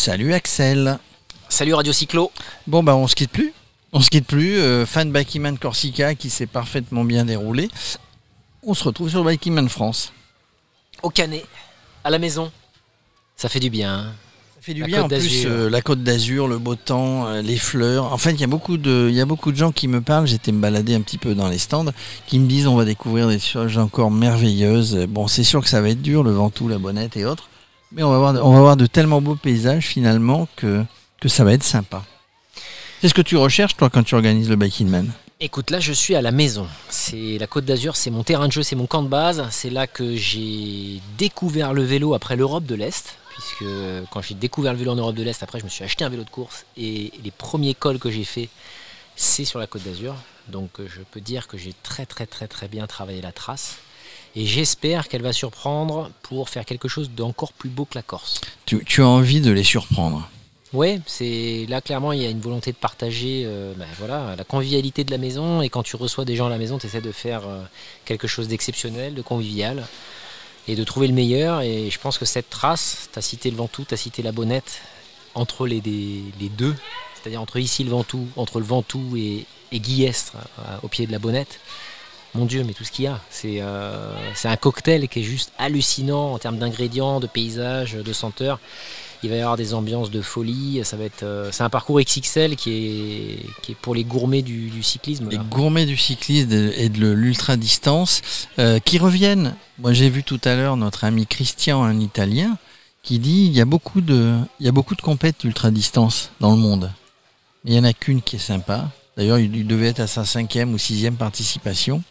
Salut Axel. Salut Radio Cyclo. Bon on se quitte plus. Fan Bikeman Corsica qui s'est parfaitement bien déroulé. On se retrouve sur Bikeman France. Au Canet, à la maison. Ça fait du bien. Ça fait du bien en plus, la Côte d'Azur, le beau temps, les fleurs. En fait, il y a beaucoup de gens qui me parlent. J'étais me balader un petit peu dans les stands, qui me disent on va découvrir des choses encore merveilleuses. Bon, c'est sûr que ça va être dur, le Ventoux, la Bonnette et autres. Mais on va voir de tellement beaux paysages finalement que ça va être sympa. C'est ce que tu recherches toi quand tu organises le Bikeman Man? Écoute, là je suis à la maison. C'est la Côte d'Azur, c'est mon terrain de jeu, c'est mon camp de base. C'est là que j'ai découvert le vélo après l'Europe de l'Est. Puisque quand j'ai découvert le vélo en Europe de l'Est, après je me suis acheté un vélo de course. Et les premiers cols que j'ai fait, c'est sur la Côte d'Azur. Donc je peux dire que j'ai très bien travaillé la trace. Et j'espère qu'elle va surprendre pour faire quelque chose d'encore plus beau que la Corse. Tu as envie de les surprendre? Oui, là clairement il y a une volonté de partager la convivialité de la maison, et quand tu reçois des gens à la maison, tu essaies de faire quelque chose d'exceptionnel, de convivial, et de trouver le meilleur. Et je pense que cette trace, tu as cité le Ventoux, tu as cité la Bonnette, entre les deux, c'est-à-dire entre ici le Ventoux, entre le Ventoux et Guillestre au pied de la Bonnette, mon Dieu, mais tout ce qu'il y a, c'est un cocktail qui est juste hallucinant en termes d'ingrédients, de paysages, de senteurs. Il va y avoir des ambiances de folie. C'est un parcours XXL qui est pour les gourmets du cyclisme. Les gourmets du cyclisme et de l'ultra-distance qui reviennent. Moi, j'ai vu tout à l'heure notre ami Christian, un Italien, qui dit il y a beaucoup de compètes d'ultra-distance dans le monde. Il n'y en a qu'une qui est sympa. D'ailleurs, il devait être à sa 5e ou 6e participation.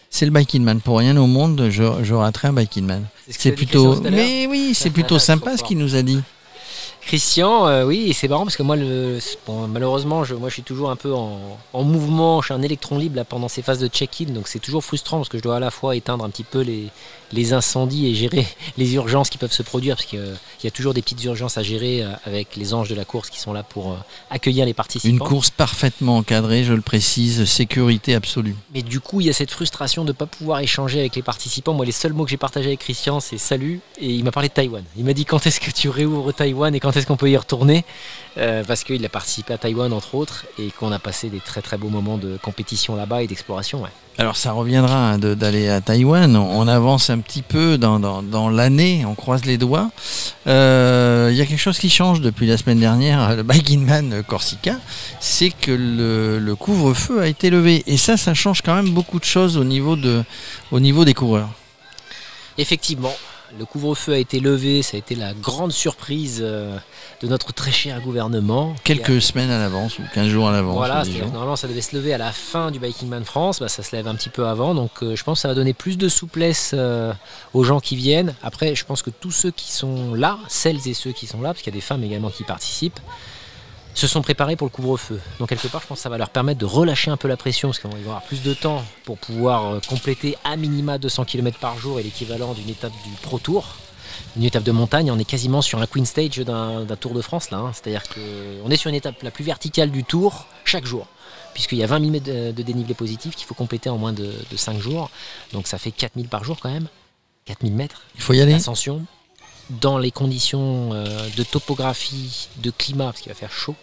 C'est le Bikeman Man. Pour rien au monde, je raterai un Bikeman Man. C'est plutôt. Mais oui, c'est plutôt sympa ce qu'il nous a dit. Christian, oui, et c'est marrant parce que moi, malheureusement, moi je suis toujours un peu en mouvement, je suis un électron libre là, pendant ces phases de check-in, donc c'est toujours frustrant parce que je dois à la fois éteindre un petit peu les incendies et gérer les urgences qui peuvent se produire, parce qu'il y a toujours des petites urgences à gérer avec les anges de la course qui sont là pour accueillir les participants. Une course parfaitement encadrée, je le précise, sécurité absolue. Mais du coup, il y a cette frustration de ne pas pouvoir échanger avec les participants. Moi, les seuls mots que j'ai partagés avec Christian, c'est salut, et il m'a parlé de Taïwan. Il m'a dit quand est-ce que tu réouvres Taïwan et quand est-ce qu'on peut y retourner, parce qu'il a participé à Taïwan entre autres, et qu'on a passé des très beaux moments de compétition là-bas et d'exploration. Ouais. Alors ça reviendra d'aller à Taïwan, on avance un petit peu dans l'année, on croise les doigts. Il y a quelque chose qui change depuis la semaine dernière, le Bikeman Man Corsica, c'est que le couvre-feu a été levé, et ça change quand même beaucoup de choses au niveau des coureurs. Effectivement, le couvre-feu a été levé, ça a été la grande surprise de notre très cher gouvernement. Quelques semaines à l'avance, ou 15 jours à l'avance. Voilà, normalement ça devait se lever à la fin du Bikeman France, ça se lève un petit peu avant, donc je pense que ça va donner plus de souplesse aux gens qui viennent. Après, je pense que tous ceux qui sont là, celles et ceux qui sont là, parce qu'il y a des femmes également qui participent, se sont préparés pour le couvre-feu. Donc quelque part, je pense que ça va leur permettre de relâcher un peu la pression, parce qu'ils vont avoir plus de temps pour pouvoir compléter à minima 200 km par jour, et l'équivalent d'une étape du Pro Tour, une étape de montagne. On est quasiment sur un Queen Stage d'un Tour de France là, c'est-à-dire qu'on est sur une étape la plus verticale du Tour chaque jour, puisqu'il y a 20 000 mètres de dénivelé positif qu'il faut compléter en moins de 5 jours. Donc ça fait 4000 par jour quand même, 4000 mètres. Il faut y aller. Ascension. Dans les conditions de topographie, de climat, parce qu'il va faire chaud,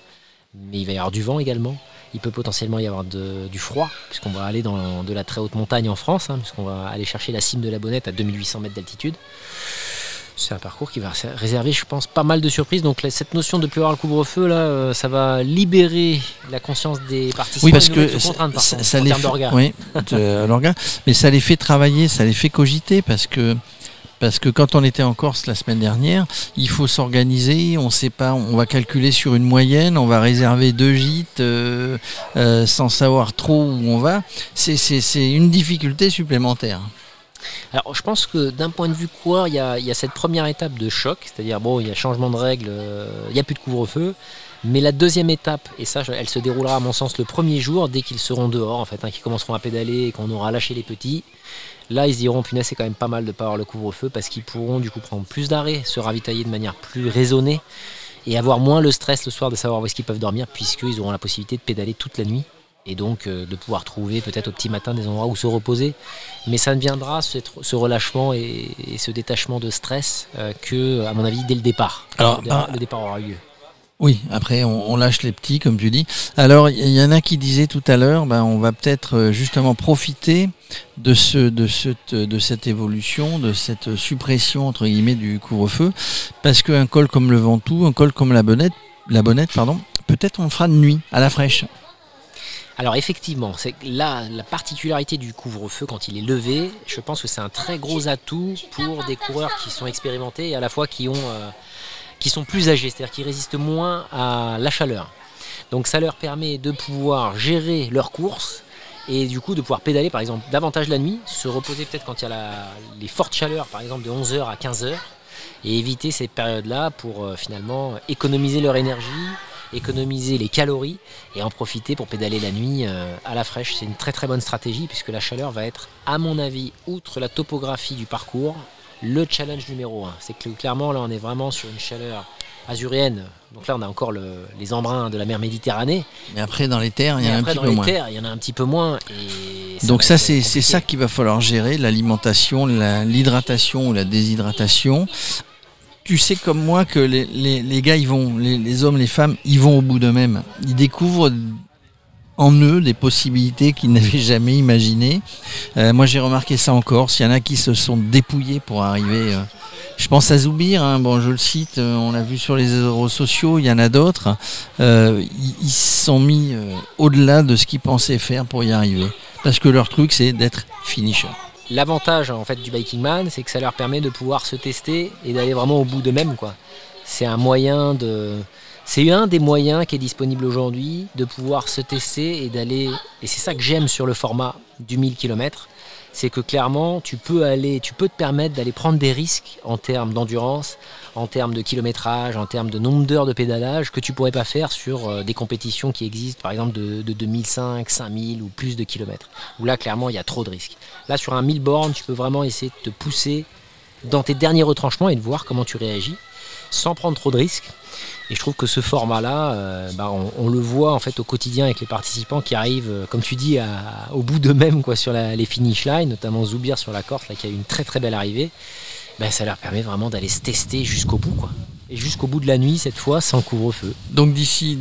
mais il va y avoir du vent également. Il peut potentiellement y avoir du froid, puisqu'on va aller dans de la très haute montagne en France, puisqu'on va aller chercher la cime de la Bonnette à 2800 mètres d'altitude. C'est un parcours qui va réserver, je pense, pas mal de surprises. Donc cette notion de plus avoir le couvre-feu, là, ça va libérer la conscience des participants. Oui, parce que ça les fait, oui, mais ça les fait travailler, ça les fait cogiter, parce que quand on était en Corse la semaine dernière, il faut s'organiser, on sait pas, on va calculer sur une moyenne, on va réserver 2 gîtes sans savoir trop où on va. C'est une difficulté supplémentaire. Alors je pense que d'un point de vue coureur, il y a cette première étape de choc, c'est-à-dire il y a changement de règles, il n'y a plus de couvre-feu. Mais la deuxième étape, et ça elle se déroulera à mon sens le premier jour, dès qu'ils seront dehors en fait, qu'ils commenceront à pédaler et qu'on aura lâché les petits. Là ils se diront punaise, c'est quand même pas mal de ne pas avoir le couvre-feu, parce qu'ils pourront du coup prendre plus d'arrêts, se ravitailler de manière plus raisonnée et avoir moins le stress le soir de savoir où est-ce qu'ils peuvent dormir, puisqu'ils auront la possibilité de pédaler toute la nuit. Et donc de pouvoir trouver peut-être au petit matin des endroits où se reposer. Mais ça ne viendra, ce relâchement et ce détachement de stress que, à mon avis, dès le départ. Alors, le départ aura eu lieu. Oui, après on lâche les petits, comme tu dis. Alors il y en a qui disaient tout à l'heure, on va peut-être justement profiter de cette évolution, de cette suppression entre guillemets du couvre-feu, parce qu'un col comme le Ventoux, un col comme la Bonnette, peut-être on le fera de nuit, à la fraîche. Alors effectivement, c'est là la particularité du couvre-feu quand il est levé, je pense que c'est un très gros atout pour des coureurs qui sont expérimentés et à la fois qui sont plus âgés, c'est-à-dire qui résistent moins à la chaleur. Donc ça leur permet de pouvoir gérer leur course et du coup de pouvoir pédaler par exemple davantage la nuit, se reposer peut-être quand il y a les fortes chaleurs par exemple de 11h à 15h et éviter ces périodes-là pour finalement économiser leur énergie, économiser les calories et en profiter pour pédaler la nuit à la fraîche. C'est une très très bonne stratégie puisque la chaleur va être, à mon avis, outre la topographie du parcours, le challenge numéro 1. C'est que clairement là on est vraiment sur une chaleur azuréenne. Donc là on a encore les embruns de la mer Méditerranée. Mais après dans les terres il y en a un petit peu moins. Il y en a un petit peu moins. Et donc ça c'est ça qu'il va falloir gérer, l'alimentation, l'hydratation ou la déshydratation. Tu sais comme moi que les gars ils vont, les hommes, les femmes, ils vont au bout d'eux-mêmes. Ils découvrent en eux des possibilités qu'ils n'avaient jamais imaginées. Moi j'ai remarqué ça en Corse, il y en a qui se sont dépouillés pour arriver. Je pense à Zoubir, je le cite, on l'a vu sur les réseaux sociaux, il y en a d'autres. Ils se sont mis au-delà de ce qu'ils pensaient faire pour y arriver. Parce que leur truc c'est d'être finisher. L'avantage en fait du Biking Man, c'est que ça leur permet de pouvoir se tester et d'aller vraiment au bout d'eux-mêmes, quoi. C'est un des moyens qui est disponible aujourd'hui de pouvoir se tester et d'aller. Et c'est ça que j'aime sur le format du 1000 km, c'est que clairement tu peux te permettre d'aller prendre des risques en termes d'endurance, en termes de kilométrage, en termes de nombre d'heures de pédalage que tu pourrais pas faire sur des compétitions qui existent, par exemple de 2005, 5000 ou plus de kilomètres. Où là clairement il y a trop de risques. Là sur un 1000 bornes, tu peux vraiment essayer de te pousser dans tes derniers retranchements et de voir comment tu réagis sans prendre trop de risques. Et je trouve que ce format-là, on le voit en fait au quotidien avec les participants qui arrivent, comme tu dis, au bout d'eux-mêmes sur les finish lines, notamment Zoubir sur la Corse, là, qui a eu une très très belle arrivée. Ça leur permet vraiment d'aller se tester jusqu'au bout, quoi. Et jusqu'au bout de la nuit, cette fois, sans couvre-feu. Donc d'ici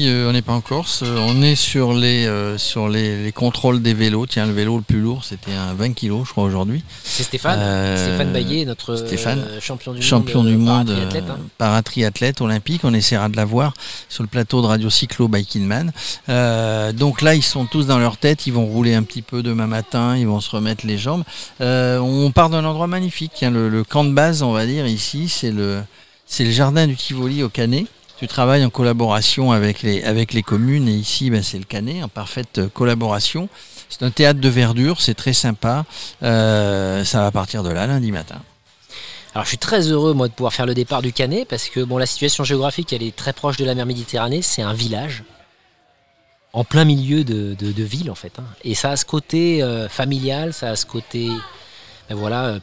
on n'est pas en Corse, on est sur les contrôles des vélos. Tiens, le vélo le plus lourd, c'était un 20 kg, je crois, aujourd'hui. C'est Stéphane Baillet, notre champion du monde paratriathlète olympique. On essaiera de la voir sur le plateau de Radio Cyclo Biking Man. Donc là, ils sont tous dans leur tête, ils vont rouler un petit peu demain matin, ils vont se remettre les jambes. On part d'un endroit magnifique. Tiens, le camp de base, on va dire, ici, c'est le jardin du Tivoli au Canet. Tu travailles en collaboration avec les communes et ici c'est le Canet en parfaite collaboration. C'est un théâtre de verdure, c'est très sympa. Ça va partir de là lundi matin. Alors je suis très heureux moi de pouvoir faire le départ du Canet parce que la situation géographique elle est très proche de la mer Méditerranée. C'est un village en plein milieu de ville en fait. Et ça a ce côté familial, ça a ce côté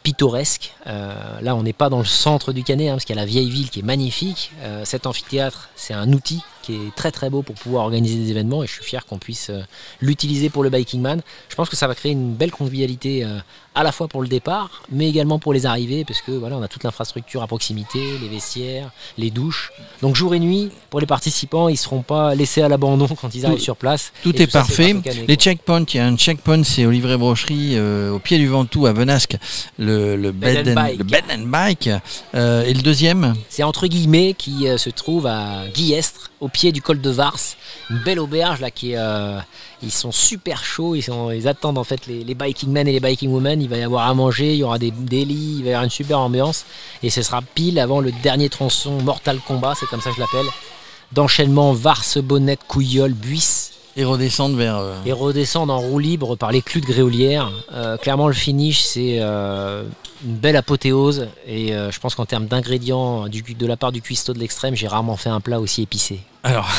pittoresque. Là on n'est pas dans le centre du Canet parce qu'il y a la vieille ville qui est magnifique. Cet amphithéâtre c'est un outil qui est très très beau pour pouvoir organiser des événements et je suis fier qu'on puisse l'utiliser pour le Biking Man. Je pense que ça va créer une belle convivialité à la fois pour le départ mais également pour les arrivées parce que on a toute l'infrastructure à proximité, les vestiaires, les douches. Donc jour et nuit pour les participants, ils ne seront pas laissés à l'abandon quand ils arrivent sur place. Tout est parfait. Les checkpoints, il y a un checkpoint, c'est au livret brocherie au pied du Ventoux à Venasque, le bed and bike. Et le deuxième, c'est entre guillemets qui se trouve à Guillestre au pied du col de Vars, une belle auberge là qui est ils sont super chauds, ils attendent en fait les biking men et les biking women. Il va y avoir à manger, il y aura des lits, il va y avoir une super ambiance et ce sera pile avant le dernier tronçon Mortal Kombat, c'est comme ça que je l'appelle, d'enchaînement Vars, Bonnette, Couillol, Buisse. Et redescendre Et redescendre en roue libre par les Clus de Gréolière. Clairement le finish c'est une belle apothéose et je pense qu'en termes d'ingrédients de la part du cuistot de l'Extrême, j'ai rarement fait un plat aussi épicé. Alors,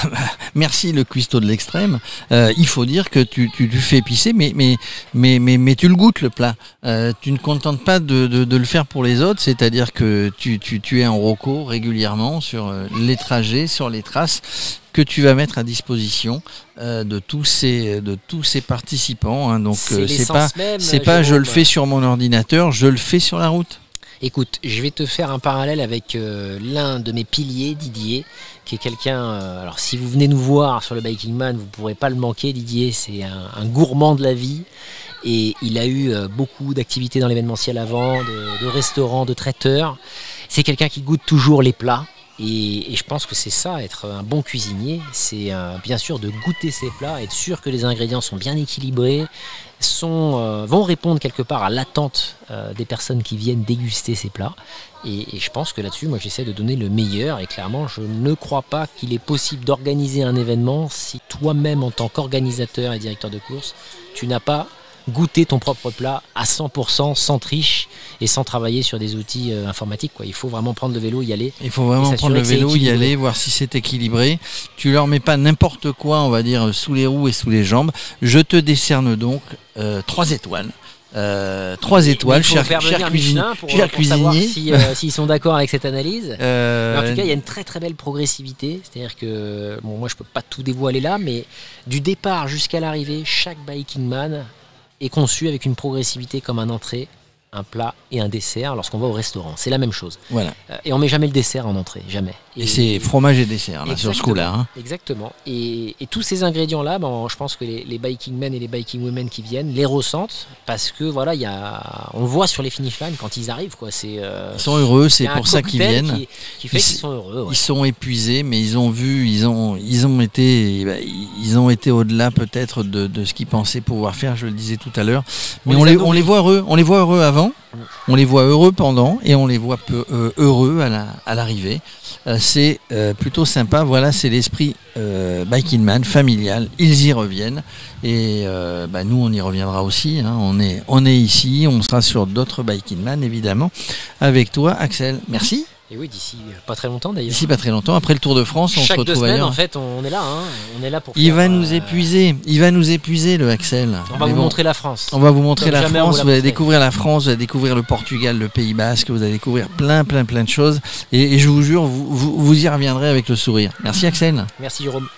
merci le cuistot de l'Extrême. Il faut dire que tu fais épicé, mais tu le goûtes le plat. Tu ne contentes pas de le faire pour les autres, c'est-à-dire que tu es en roco régulièrement sur les trajets, sur les traces que tu vas mettre à disposition de tous ces participants. Donc c'est pas je le fais sur mon ordinateur, je le fais sur la route. Écoute, je vais te faire un parallèle avec l'un de mes piliers, Didier, qui est quelqu'un... alors si vous venez nous voir sur le Biking Man, vous ne pourrez pas le manquer. Didier, c'est un gourmand de la vie. Et il a eu beaucoup d'activités dans l'événementiel avant, de restaurants, de traiteurs. C'est quelqu'un qui goûte toujours les plats. Et je pense que c'est ça, être un bon cuisinier. C'est bien sûr de goûter ses plats, être sûr que les ingrédients sont bien équilibrés, vont répondre quelque part à l'attente des personnes qui viennent déguster ces plats. Et je pense que là-dessus, moi j'essaie de donner le meilleur. Et clairement, je ne crois pas qu'il est possible d'organiser un événement si toi-même, en tant qu'organisateur et directeur de course, tu n'as pas goûter ton propre plat à 100%, sans triche et sans travailler sur des outils informatiques, quoi. Il faut vraiment prendre le vélo, y aller. Il faut vraiment prendre le vélo, y aller, voir si c'est équilibré. Tu leur mets pas n'importe quoi, on va dire, sous les roues et sous les jambes. Je te décerne donc 3 étoiles. 3 étoiles, cher cuisinier. S'ils sont d'accord avec cette analyse. Mais en tout cas, il y a une très très belle progressivité. C'est-à-dire que, bon, moi je peux pas tout dévoiler là, mais du départ jusqu'à l'arrivée, chaque Biking Man est conçu avec une progressivité comme un entrée, un plat et un dessert lorsqu'on va au restaurant. C'est la même chose. Voilà. Et on met jamais le dessert en entrée, jamais. Et c'est fromage et dessert là, sur ce coup-là. Hein. Exactement. Et tous ces ingrédients-là, je pense que les Biking Men et les Biking Women qui viennent les ressentent parce que voilà, on le voit sur les finish lines quand ils arrivent, quoi. Ils sont heureux, c'est pour ça qu'ils viennent. Qui fait qu'ils sont heureux. Ouais. Ils sont épuisés, mais ils ont vu, ils ont été au-delà peut-être de ce qu'ils pensaient pouvoir faire. Je le disais tout à l'heure. Mais on les voit heureux. On les voit heureux avant. On les voit heureux pendant et on les voit heureux à l'arrivée. C'est plutôt sympa. Voilà, c'est l'esprit Biking Man familial. Ils y reviennent et nous on y reviendra aussi. Hein. On est ici, on sera sur d'autres Biking Man évidemment avec toi, Axel. Merci. Et oui, d'ici pas très longtemps d'ailleurs. D'ici pas très longtemps. Après le Tour de France, on se retrouve 2 semaines, ailleurs. En fait, on est là. Hein. On est là pour. Il va nous épuiser. Il va nous épuiser, le Axel. On va vous montrer la France. On va vous montrer la France. Vous allez découvrir la France. Vous allez découvrir le Portugal, le Pays Basque. Vous allez découvrir plein de choses. Et je vous jure, vous y reviendrez avec le sourire. Merci, Axel. Merci, Jérôme.